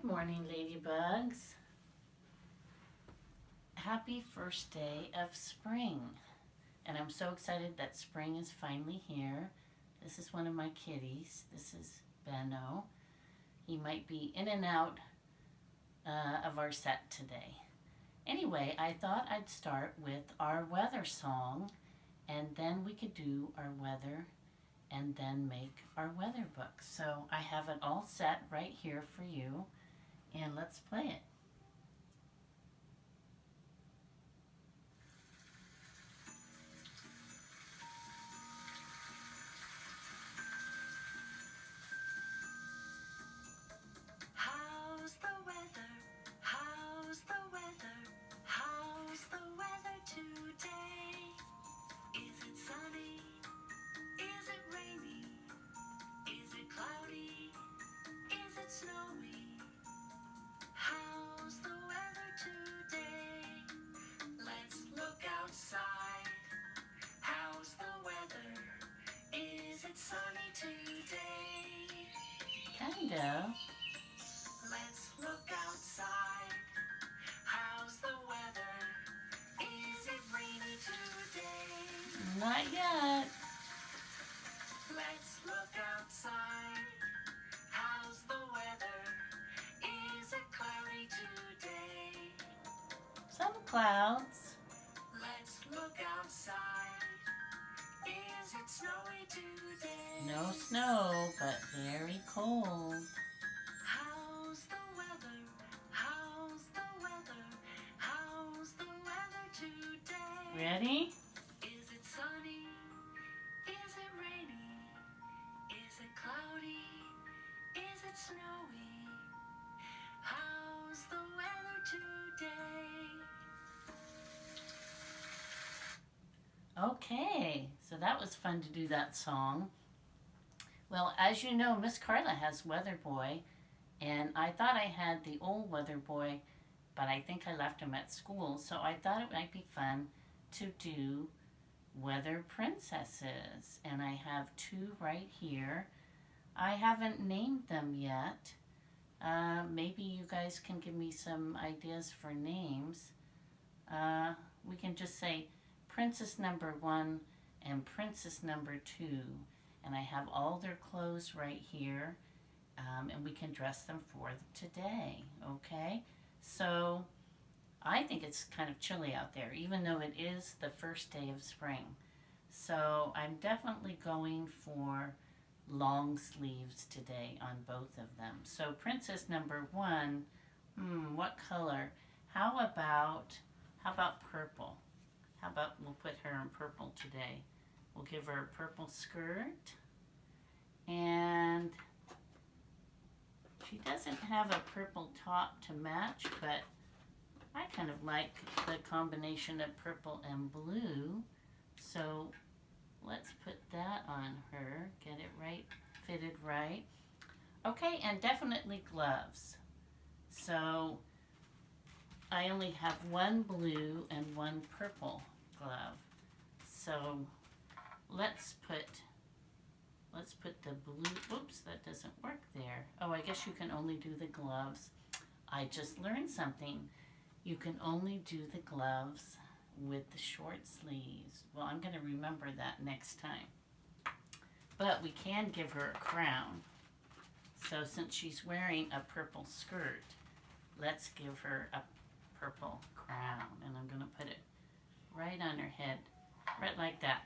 Good morning, ladybugs. Happy first day of spring. And I'm so excited that spring is finally here. This is one of my kitties. This is Benno. He might be in and out of our set today. Anyway, I thought I'd start with our weather song, and then we could do our weather and then make our weather book. So I have it all set right here for you, and let's play it. How's the weather? How's the weather? How's the weather today? Is it sunny? Is it rainy? Is it cloudy? Is it snowy? How's the weather today? Let's look outside. How's the weather? Is it sunny today? Kind of. Let's look outside. How's the weather? Is it rainy today? Not yet. Let's look outside. How's the weather? Is it cloudy today? Some clouds. Let's look outside. Is it snowy today? No snow, but very cold. How's the weather? How's the weather? How's the weather today? Ready? Is it sunny? Is it rainy? Is it cloudy? Is it snowy? How's the weather today? Okay, so that was fun to do that song. Well, as you know, Miss Carla has Weather Boy, and I thought I had the old Weather Boy, but I think I left him at school, so I thought it might be fun to do Weather Princesses, and I have two right here. I haven't named them yet. Maybe you guys can give me some ideas for names. We can just say Princess number 1 and Princess number 2, and I have all their clothes right here, and we can dress them for today, okay? So I think it's kind of chilly out there, even though it is the first day of spring. So I'm definitely going for long sleeves today on both of them. So Princess number 1, what color? How about purple? How about we'll put her in purple today? We'll give her a purple skirt, and she doesn't have a purple top to match, but I kind of like the combination of purple and blue, so let's put that on her, get it right, fitted right. Okay, and definitely gloves. So I only have one blue and one purple glove. So let's put the blue, oops, that doesn't work there. Oh, I guess you can only do the gloves. I just learned something. You can only do the gloves with the short sleeves. Well, I'm going to remember that next time. But we can give her a crown. So since she's wearing a purple skirt, let's give her a purple crown. And I'm going to put it right on her head, right like that.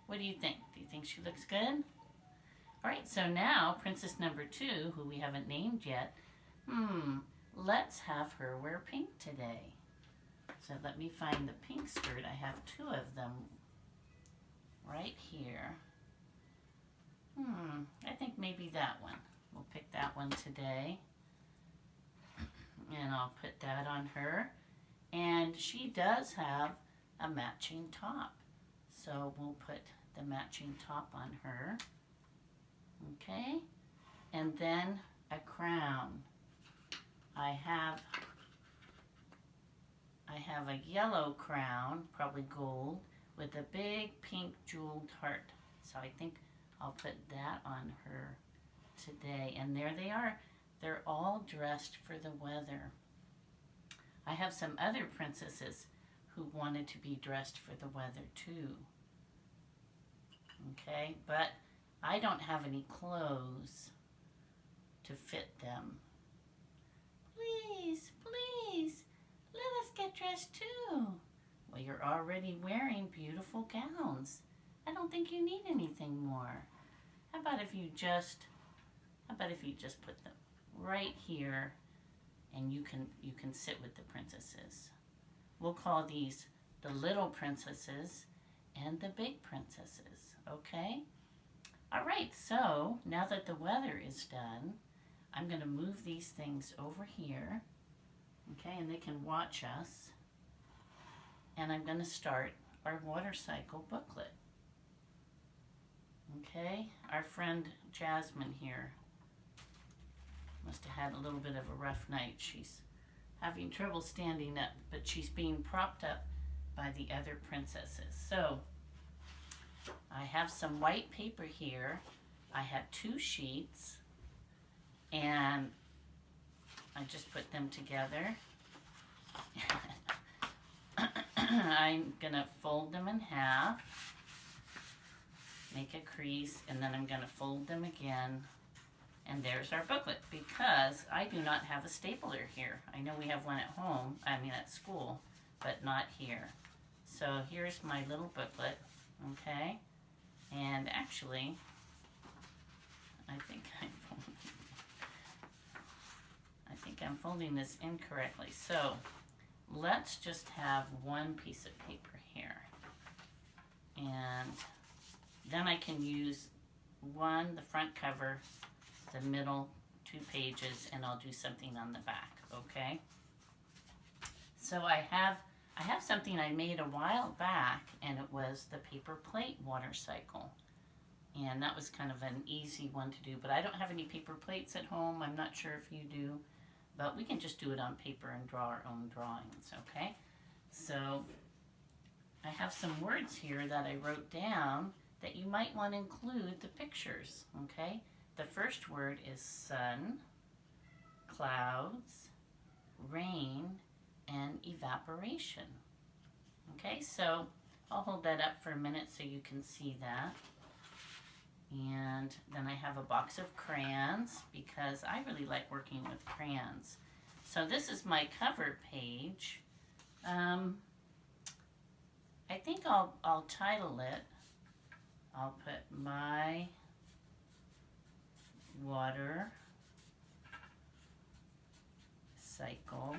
What do you think? Do you think she looks good? All right, so now Princess number 2, who we haven't named yet, let's have her wear pink today. So let me find the pink skirt. I have 2 of them right here. I think maybe that one. We'll pick that one today. And I'll put that on her. And she does have a matching top. So we'll put the matching top on her. Okay? And then a crown. I have a yellow crown, probably gold, with a big pink jeweled heart. So I think I'll put that on her today. And there they are, They're all dressed for the weather. I have some other princesses who wanted to be dressed for the weather too. Okay, but I don't have any clothes to fit them. Please, please, let us get dressed too. Well, you're already wearing beautiful gowns. I don't think you need anything more. How about if you just put them right here, and you can sit with the princesses. We'll call these the little princesses and the big princesses, okay? All right, so now that the weather is done, I'm going to move these things over here, okay, and they can watch us. And I'm going to start our water cycle booklet. Okay, our friend Jasmine here must have had a little bit of a rough night. She's having trouble standing up, but she's being propped up by the other princesses. So I have some white paper here. I have 2 sheets, and I just put them together. I'm gonna fold them in half, make a crease, and then I'm gonna fold them again. And there's our booklet, because I do not have a stapler here. I know we have one at home, at school, but not here. So here's my little booklet, okay? And actually, I think I'm folding this incorrectly. So let's just have one piece of paper here. And then I can use the front cover, the middle 2 pages, and I'll do something on the back, okay? So I have something I made a while back, and it was the paper plate water cycle. And that was kind of an easy one to do, but I don't have any paper plates at home. I'm not sure if you do, but we can just do it on paper and draw our own drawings, okay? So I have some words here that I wrote down that you might want to include the pictures, okay? The first word is sun, clouds, rain, and evaporation. Okay, so I'll hold that up for a minute so you can see that. And then I have a box of crayons, because I really like working with crayons. So this is my cover page. I think I'll title it, I'll put My Water Cycle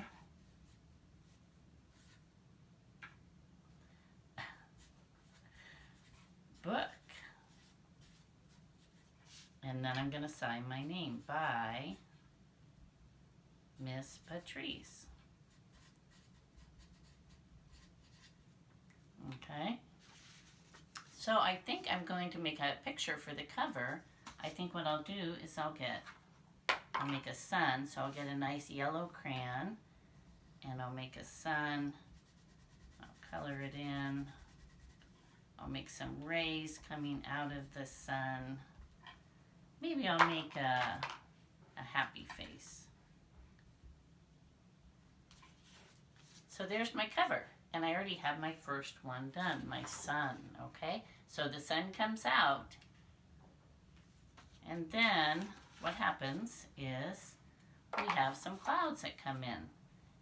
Book. And then I'm going to sign my name, by Ms Patrice. Okay. So I think I'm going to make a picture for the cover. I think what I'll do is I'll make a sun, so I'll get a nice yellow crayon, and I'll make a sun. I'll color it in. I'll make some rays coming out of the sun. Maybe I'll make a happy face. So there's my cover, and I already have my first one done, my sun, okay? So the sun comes out, and then what happens is we have some clouds that come in.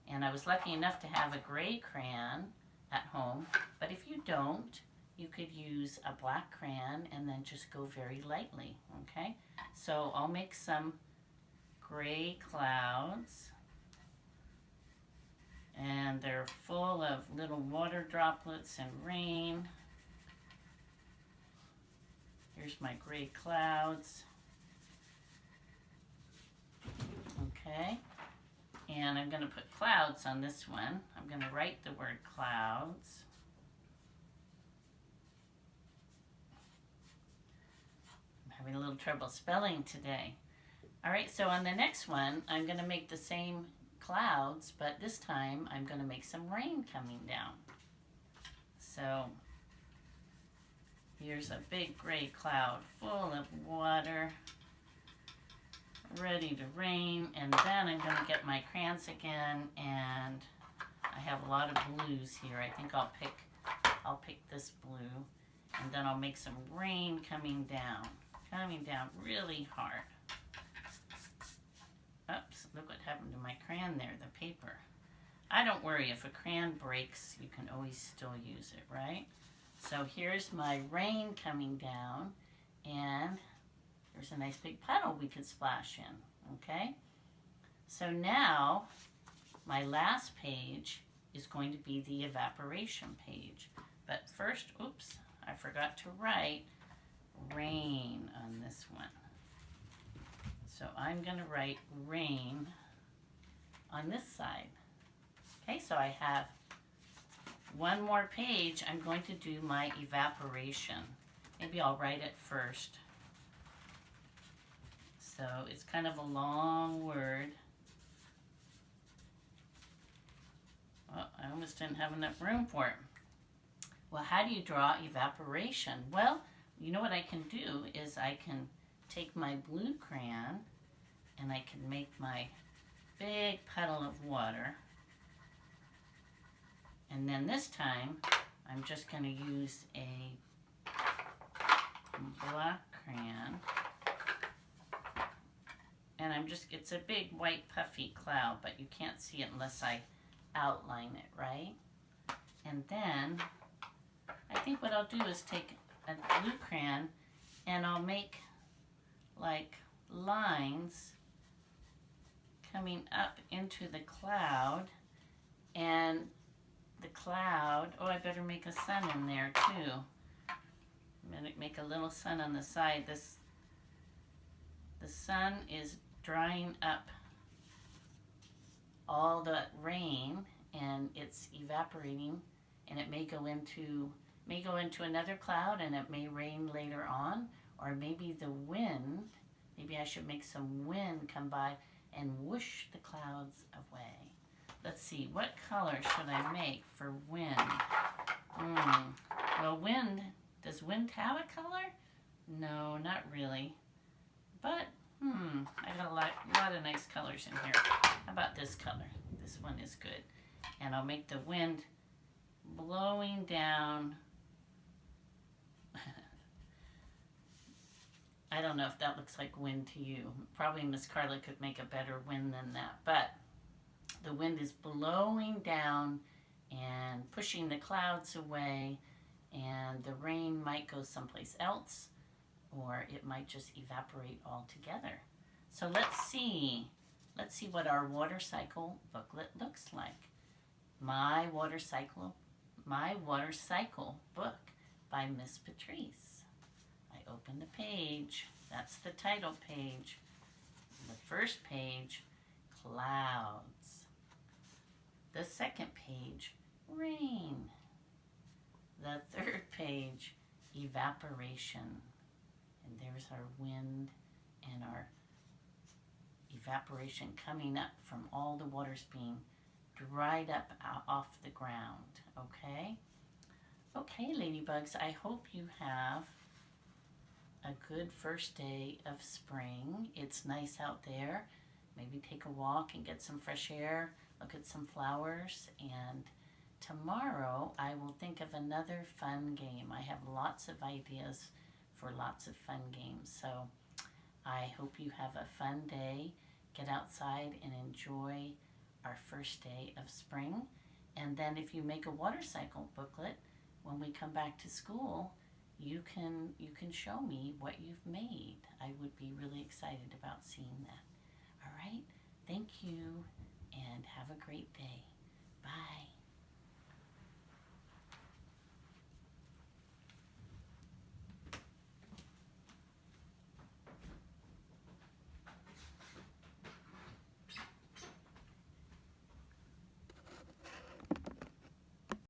And I was lucky enough to have a gray crayon at home, but if you don't, you could use a black crayon and then just go very lightly, okay? So I'll make some gray clouds, and they're full of little water droplets and rain. Here's my gray clouds. Okay, and I'm going to put clouds on this one. I'm going to write the word clouds. I'm having a little trouble spelling today. All right, so on the next one, I'm going to make the same clouds, but this time I'm going to make some rain coming down. So here's a big gray cloud full of water. ready to rain. And then I'm going to get my crayons again, and I have a lot of blues here. I think I'll pick this blue, and then I'll make some rain coming down really hard. Oops, look what happened to my crayon there, the paper. I don't worry, if a crayon breaks, you can always still use it, right? So here's my rain coming down, and there's a nice big puddle we could splash in, okay? So now, my last page is going to be the evaporation page. But first, oops, I forgot to write rain on this one. So I'm going to write rain on this side. Okay, so I have one more page. I'm going to do my evaporation. Maybe I'll write it first. So it's kind of a long word. Well, I almost didn't have enough room for it. Well, how do you draw evaporation? Well, you know what I can do is I can take my blue crayon and I can make my big puddle of water. And then this time, I'm just going to use a black crayon. And it's a big white puffy cloud, but you can't see it unless I outline it, right? And then, I think what I'll do is take a blue crayon and I'll make like lines coming up into the cloud, and the cloud, oh, I better make a sun in there too. I'm going to make a little sun on the side. The sun is drying up all the rain, and it's evaporating, and it may go into another cloud, and it may rain later on, or maybe the wind, maybe I should make some wind come by and whoosh the clouds away. Let's see, what color should I make for wind? Well, does wind have a color? No, not really. But, I got a lot of nice colors in here. How about this color? This one is good. And I'll make the wind blowing down. I don't know if that looks like wind to you. Probably Miss Carla could make a better wind than that. But the wind is blowing down and pushing the clouds away, and the rain might go someplace else, or it might just evaporate altogether. So let's see what our water cycle booklet looks like. My water cycle book by Ms Patrice. I open the page. That's the title page. The first page, clouds. The second page, rain. The third page, evaporation. And there's our wind and our evaporation coming up from all the waters being dried up off the ground, okay? Okay, ladybugs, I hope you have a good first day of spring. It's nice out there. Maybe take a walk and get some fresh air, look at some flowers, and tomorrow I will think of another fun game. I have lots of ideas for lots of fun games, so I hope you have a fun day. Get outside and enjoy our first day of spring. And then if you make a water cycle booklet, when we come back to school, you can show me what you've made. I would be really excited about seeing that. All right, thank you, and have a great day. Bye.